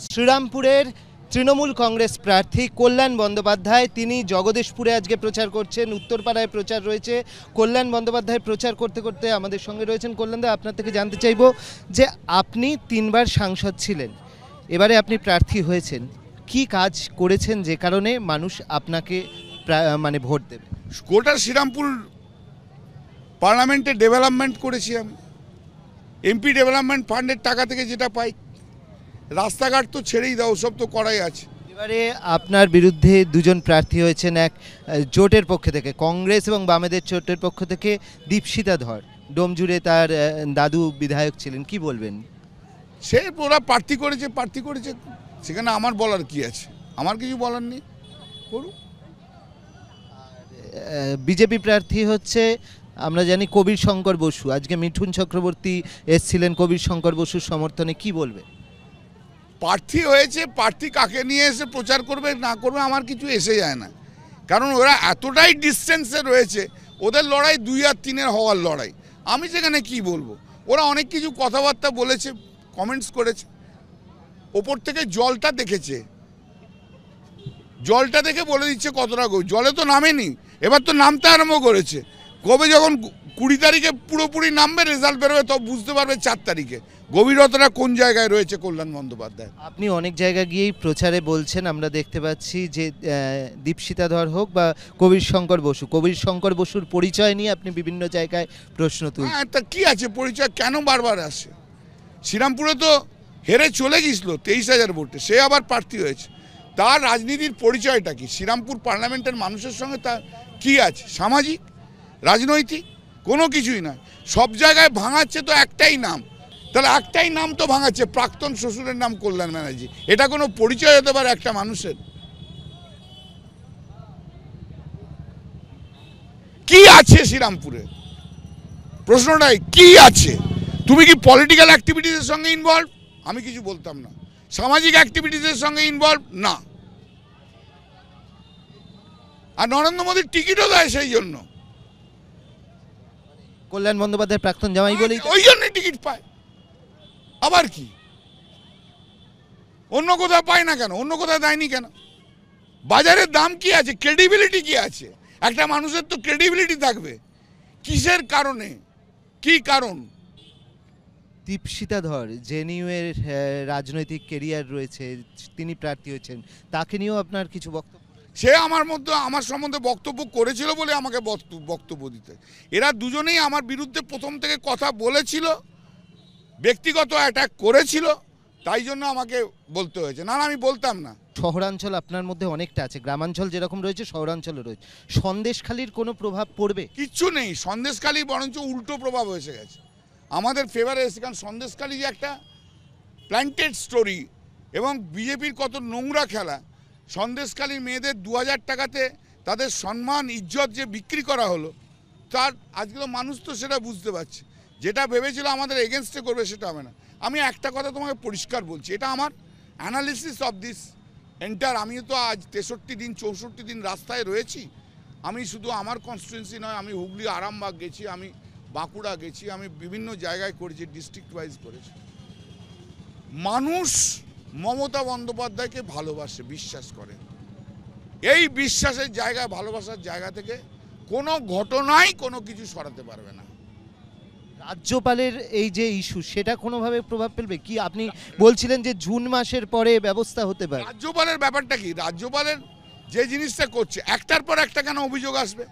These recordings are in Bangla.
শ্রীরামপুরের তৃণমূল কংগ্রেস প্রার্থী কল্যাণ বন্দ্যোপাধ্যায় তিনি জগদীশপুরে আজকে প্রচার করছেন, উত্তরপাড়ায় প্রচার রয়েছে। কল্যাণ বন্দ্যোপাধ্যায় প্রচার করতে করতে আমাদের সঙ্গে রয়েছেন। কল্যাণদা, আপনার থেকে জানতে চাইব যে আপনি 3বার সাংসদ ছিলেন, এবারে আপনি প্রার্থী হয়েছেন, কি কাজ করেছেন যে কারণে মানুষ আপনাকে ভোট দেবে? গোটা শ্রীরামপুর পার্লামেন্টে ডেভেলপমেন্ট করেছি আমি। এমপি ডেভেলপমেন্ট ফান্ডের টাকা থেকে যেটা পাই, রাস্তাঘাট তো ছেড়েই দাও, সব তো করাই আছে। এবারে আপনার বিরুদ্ধে দুজন প্রার্থী হয়েছেন, এক জোটের পক্ষ থেকে, কংগ্রেস এবং বামেদের জোটের পক্ষ থেকে দীপশিতা ধর। ডোমজুড়ে তার দাদু বিধায়ক ছিলেন, কি বলবেন? সে ওরা প্রার্থী করেছে, সেখানে আমার বলার কি আছে? আমার কিছু বলার নেই, করুন। বিজেপি প্রার্থী হচ্ছে, আমরা জানি, কবির শঙ্কর বসু। আজকে মিঠুন চক্রবর্তী এসছিলেন কবির শঙ্কর বসুর সমর্থনে, কি বলবে? প্রার্থী হয়েছে, প্রার্থী কাকে নিয়ে এসে প্রচার করবে না করবে আমার কিছু এসে যায় না, কারণ ওরা এতটাই ডিস্টেন্সে রয়েছে, ওদের লড়াই 2 আর 3 হওয়ার লড়াই। আমি সেখানে কি বলবো? ওরা অনেক কিছু কথাবার্তা বলেছে, কমেন্টস করেছে, ওপর থেকে জলটা দেখেছে, জলটা দেখে বলে দিচ্ছে কতটা জলে তো নামেনি, এবার তো নামতে আরম্ভ করেছে। কবে যখন 20 তারিখে পুরোপুরি নামবে, রেজাল্ট বেরোবে, তখন বুঝতে পারবে 4 তারিখে গভীরতাটা কোন জায়গায় রয়েছে কল্যাণ বন্দ্যোপাধ্যায়। আপনি অনেক জায়গায় গিয়েই প্রচারে বলছেন, আমরা দেখতে পাচ্ছি যে দীপশিতা ধর হোক বা কবির শঙ্কর বসুর পরিচয় নিয়ে আপনি বিভিন্ন জায়গায় প্রশ্ন তুলছেন। হ্যাঁ, তা কি আছে পরিচয়, কেন বারবার আসে? শ্রীরামপুরে তো হেরে চলে গিয়েছিল 23,000 ভোটে, সে আবার প্রার্থী হয়েছে। তার রাজনীতির পরিচয়টা কি? শ্রীরামপুর পার্লামেন্টের মানুষের সঙ্গে তার কি আছে? সামাজিক, রাজনৈতিক, কোনো কিছুই না। সব জায়গায় ভাঙাচ্ছে তো একটাই নাম, তাহলে একটাই নাম তো ভাঙাচ্ছে, প্রাক্তন শ্বশুরের নাম কল্যাণ ব্যানার্জি। এটা কোনো পরিচয় হতে পারে একটা মানুষের? কি আছে শ্রীরামপুরে? প্রশ্নটাই কি আছে? তুমি কি পলিটিক্যাল অ্যাক্টিভিটিসের সঙ্গে ইনভলভ? আমি কিছু বলতাম না। সামাজিক অ্যাক্টিভিটিসের সঙ্গে ইনভলভ না। আর নরেন্দ্র মোদীর টিকিটও দেয় সেই জন্য। কল্যাণ বন্দ্যোপাধ্যায় প্রাক্তন জামাই বলেই ওই জন্যই টিকিট পায়। আবার কি? অন্য কোথাও পায় না কেন? অন্য কোথাও দেয়নি কেন? বাজারের দাম কি আছে? ক্রেডিবিলিটি কি আছে? একটা মানুষের তো ক্রেডিবিলিটি থাকবে। কিসের কারণে? কি কারণ? দীপশিতা ধর, জেএনইউ-এর রাজনৈতিক কেরিয়ার রয়েছে, তিনি প্রার্থী হয়েছেন, তাকে নিয়েও আপনার কিছু বক্তব্য? সে আমার সম্বন্ধে বক্তব্য করেছিল বলে আমাকে বক্তব্য দিতে। এরা দুজনেই আমার বিরুদ্ধে প্রথম থেকে কথা বলেছিল, ব্যক্তিগত অ্যাটাক করেছিল, তাই জন্য আমাকে বলতে হয়েছে। না, আমি বলতাম না। শহরাঞ্চল আপনার মধ্যে অনেকটা আছে, গ্রামাঞ্চল যেরকম রয়েছে শহরাঞ্চলও রয়েছে। সন্দেশখালির কোনো প্রভাব পড়বে? কিচ্ছু নেই, সন্দেশখালি বরঞ্চ উল্টো প্রভাব এসে গেছে আমাদের ফেভারে এসে। কারণ সন্দেশখালি যে একটা প্ল্যান্টেড স্টোরি এবং বিজেপির কত নোংরা খেলা, সন্দেশখালির মেয়েদের 2000 টাকাতে তাদের সম্মান ইজ্জত যে বিক্রি করা হলো, তার আজকে তো মানুষ তো সেটা বুঝতে পারছে। যেটা ভেবেছিল আমাদের এগেনস্টে করবে, সেটা হবে না। আমি একটা কথা তোমাকে পরিষ্কার বলছি, এটা আমার অ্যানালিসিস অফ দিস এন্টার। আমি তো আজ 63 দিন 64 দিন রাস্তায় রয়েছি। আমি শুধু আমার কনস্টিটুয়েন্সি নয়, আমি হুগলি আরামবাগ গেছি, আমি বাঁকুড়া গেছি, আমি বিভিন্ন জায়গায় করেছি, ডিস্ট্রিক্ট ওয়াইজ করেছি। মানুষ মমতা বন্দ্যোপাধ্যায়কে ভালোবাসে, বিশ্বাস করে। এই বিশ্বাসের জায়গায়, ভালোবাসার জায়গা থেকে কোনো ঘটনাই কোনো কিছু সরাতে পারবে না। রাজ্যপালের এই যে ইস্যু, সেটা কোনোভাবে প্রভাব ফেলবে কি? আপনি বলছিলেন যে জুন মাসের পরে ব্যবস্থা হতে পারে। রাজ্যপালের ব্যাপারটা কি? রাজ্যপালের যে জিনিসটা করছে, একটার পর একটা কেন অভিযোগ আসবে?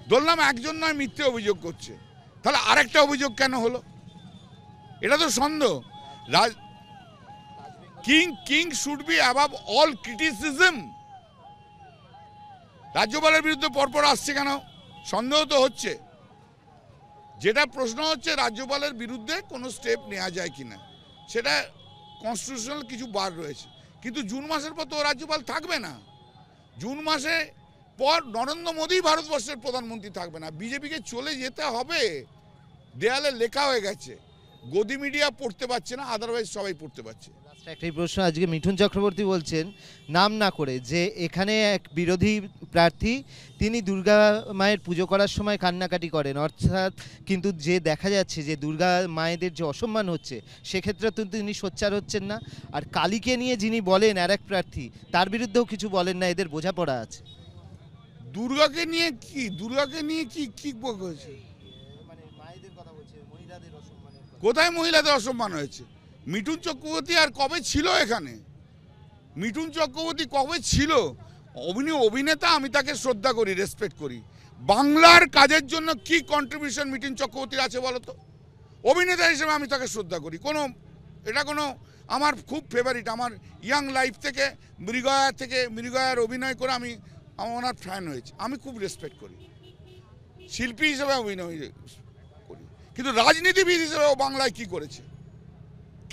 ধরলাম একজন নয়, মিথ্যে অভিযোগ করছে, তাহলে আরেকটা অভিযোগ কেন হলো? এটা তো সন্দেহ। King should be above all criticism. রাজ্যপালের বিরুদ্ধে পরপর আসছে কেন? সন্দেহ তো হচ্ছে। যেটা প্রশ্ন হচ্ছে, রাজ্যপালের বিরুদ্ধে কোনো স্টেপ নেওয়া যায় কিনা, সেটা কনস্টিটিউশনাল কিছু বার রয়েছে। কিন্তু জুন মাসের পর তো রাজ্যপাল থাকবে না। জুন মাসে পর নরেন্দ্র মোদী ভারতবর্ষের প্রধানমন্ত্রী থাকবে না। বিজেপিকে চলে যেতে হবে, দেয়ালে লেখা হয়ে গেছে। গদি মিডিয়া পড়তে পারছে না, আদারওয়াইজ সবাই পড়তে পারছে। একটাই প্রশ্ন, আজকে মিঠুন চক্রবর্তী বলছেন নাম না করে যে এখানে এক বিরোধী প্রার্থী তিনি দুর্গা মায়ের পুজো করার সময় কান্নাকাটি করেন, অর্থাৎ কিন্তু যে দেখা যাচ্ছে যে দুর্গা মায়েদের যে অসম্মান হচ্ছে সেক্ষেত্রে তো তিনি সোচ্চার হচ্ছেন না। আর কালীকে নিয়ে যিনি বলেন আর এক প্রার্থী, তার বিরুদ্ধেও কিছু বলেন না, এদের বোঝাপড়া আছে। দুর্গাকে নিয়ে কি কি হয়েছে? মানে মায়েদের কথা বলছে, মহিলাদের অসম্মানের কথা। কোথায় মহিলাদের অসম্মান হয়েছে? মিঠুন চক্রবর্তী আর কবে ছিল এখানে? মিঠুন চক্রবর্তী কবে ছিল? অভিনেতা, আমি তাকে শ্রদ্ধা করি, রেসপেক্ট করি। বাংলার কাজের জন্য কি কন্ট্রিবিউশন মিঠুন চক্রবর্তীর আছে বলো তো? অভিনেতা হিসেবে আমি তাকে শ্রদ্ধা করি। এটা কোনো আমার খুব ফেভারিট। আমার ইয়াং লাইফ থেকে মৃগয়ার অভিনয় করে আমি ওনার ফ্যান হয়েছি। আমি খুব রেসপেক্ট করি, শিল্পী হিসেবে অভিনয় করি, কিন্তু রাজনীতিবিদ হিসেবে ও বাংলায় কি করেছে?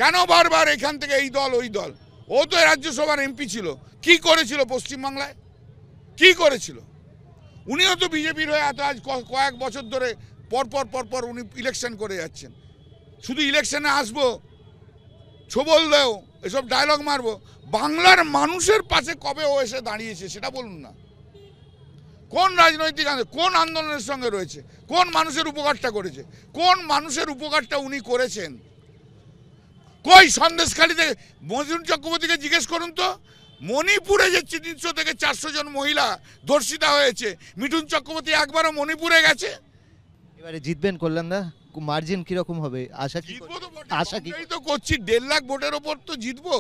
কেন বারবার এখান থেকে এই দল ওই দল? ও তো রাজ্যসভার এমপি ছিল, কি করেছিল পশ্চিমবাংলায়? কি করেছিল? উনিও তো বিজেপির হয়ে আজ কয়েক বছর ধরে পরপর উনি ইলেকশন করে যাচ্ছেন। শুধু ইলেকশনে আসবো, ছোবল দেও, এসব ডায়লগ মারবো। বাংলার মানুষের পাশে কবে ও এসে দাঁড়িয়েছে সেটা বলুন না। কোন রাজনৈতিক কোন আন্দোলনের সঙ্গে রয়েছে? কোন মানুষের উপকারটা করেছে? কোন মানুষের উপকারটা উনি করেছেন? কই সন্দেশখালীতে মিঠুন চক্রবর্তীকে জিজ্ঞেস করুন তো। মণিপুরে যে 300 থেকে 400 জন মহিলা ধর্ষিতা হয়েছে, মিঠুন চক্রবর্তী একবারও মণিপুরে গেছে? এবারে জিতবেন কল্যাণদা? মার্জিন কিরকম হবে? জিতবো তো বটে, আশা কি তো করছি 1.5 লাখ ভোটের ওপর তো জিতবো।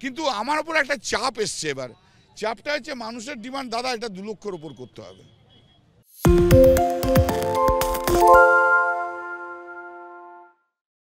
কিন্তু আমার ওপর একটা চাপ এসছে এবার। চাপটা হচ্ছে মানুষের ডিমান্ড, দাদা এটা 2 লক্ষের ওপর করতে হবে।